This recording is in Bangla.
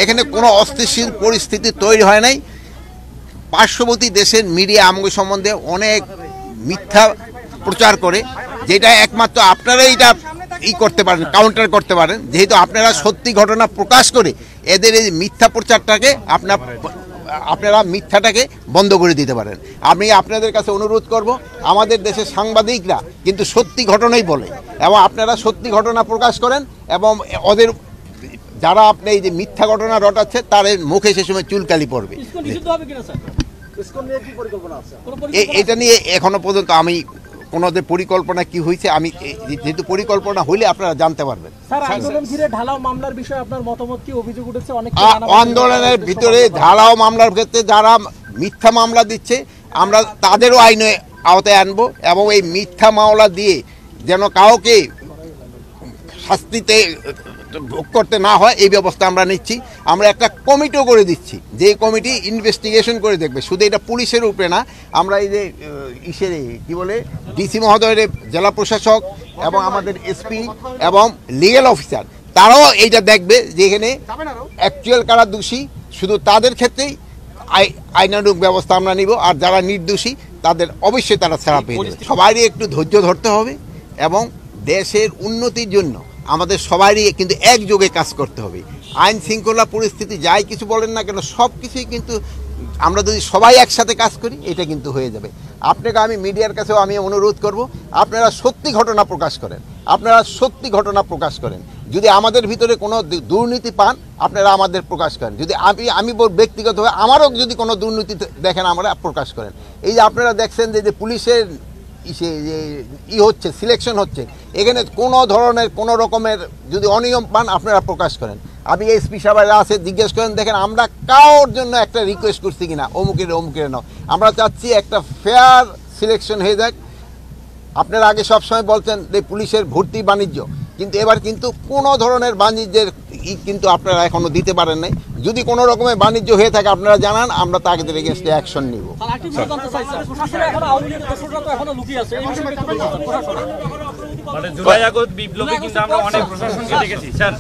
এখানে কোনো অস্থিতিশীল পরিস্থিতি তৈরি হয় নাই। পার্শ্ববর্তী দেশের মিডিয়া আমগো সম্বন্ধে অনেক মিথ্যা প্রচার করে, যেটা একমাত্র আপনারা এটা করতে পারেন, কাউন্টার করতে পারেন, যেহেতু আপনারা সত্যি ঘটনা প্রকাশ করে এদের এই মিথ্যা প্রচারটাকে আপনারা মিথ্যাটাকে বন্ধ করে দিতে পারেন। আমি আপনাদের কাছে অনুরোধ করব, আমাদের দেশের সাংবাদিকরা কিন্তু সত্যি ঘটনাই বলে, এবং আপনারা সত্যি ঘটনা প্রকাশ করেন, এবং ওদের যারা আপনি এই যে মিথ্যা ঘটনা রটাচ্ছে তাদের মুখে সে সময় চুলকালি পড়বে। এটা নিয়ে এখনো পর্যন্ত আমি ওনাদের পরিকল্পনা কি হয়েছে, আমি যেহেতু পরিকল্পনা হইলে আপনারা জানতে পারবেন। আন্দোলনের ভিতরে ঢালাও মামলার ক্ষেত্রে যারা মিথ্যা মামলা দিচ্ছে আমরা তাদেরও আইনে আওতায় আনবো, এবং এই মিথ্যা মামলা দিয়ে যেন কাউকে শাস্তিতে ভোগ করতে না হয় এই ব্যবস্থা আমরা নিচ্ছি। আমরা একটা কমিটিও করে দিচ্ছি, যে কমিটি ইনভেস্টিগেশন করে দেখবে। শুধু এটা পুলিশের উপরে না, আমরা এই যে কি বলে ডিসি মহোদয়ের জেলা প্রশাসক এবং আমাদের এসপি এবং লিগ্যাল অফিসার তারাও এইটা দেখবে, যেখানে অ্যাকচুয়াল কারা দোষী শুধু তাদের ক্ষেত্রেই আইনানুগ ব্যবস্থা আমরা নিব, আর যারা নির্দোষী তাদের অবশ্যই তারা ছাড়া পেয়ে যাবে। সবারই একটু ধৈর্য ধরতে হবে, এবং দেশের উন্নতির জন্য আমাদের সবারই কিন্তু একযোগে কাজ করতে হবে। আইন শৃঙ্খলা পরিস্থিতি যাই কিছু বলেন না কেন, সব কিছুই কিন্তু আমরা যদি সবাই একসাথে কাজ করি এটা কিন্তু হয়ে যাবে। আপনাকে আমি মিডিয়ার কাছেও আমি অনুরোধ করব, আপনারা সত্যি ঘটনা প্রকাশ করেন, আপনারা সত্যি ঘটনা প্রকাশ করেন। যদি আমাদের ভিতরে কোনো দুর্নীতি পান আপনারা আমাদের প্রকাশ করেন, যদি আমি ব্যক্তিগতভাবে আমারও যদি কোনো দুর্নীতি দেখেন আমরা প্রকাশ করেন। এই যে আপনারা দেখছেন যে পুলিশের হচ্ছে সিলেকশন হচ্ছে, এখানে কোনো ধরনের কোনো রকমের যদি অনিয়ম পান আপনারা প্রকাশ করেন। আমি এসপি সাহেবরা আছে জিজ্ঞেস করেন, দেখেন আমরা কারোর জন্য একটা রিকোয়েস্ট করছি কিনা অমুকের নাও, আমরা চাচ্ছি একটা ফেয়ার সিলেকশন হয়ে যাক। আপনারা আগে সবসময় বলছেন যে পুলিশের ভর্তি বাণিজ্য, কিন্তু এবার কিন্তু কোনো ধরনের বাণিজ্যের কিন্তু আপনারা এখনো দিতে পারেন নাই। যদি কোনো রকমের বাণিজ্য হয়ে থাকে আপনারা জানান, আমরা তাদের এগেইনস্টে অ্যাকশন নিব। জুলাই আগস্ট বিপ্লবে কিন্তু আমরা অনেক প্রশাসনকে দেখেছি স্যার।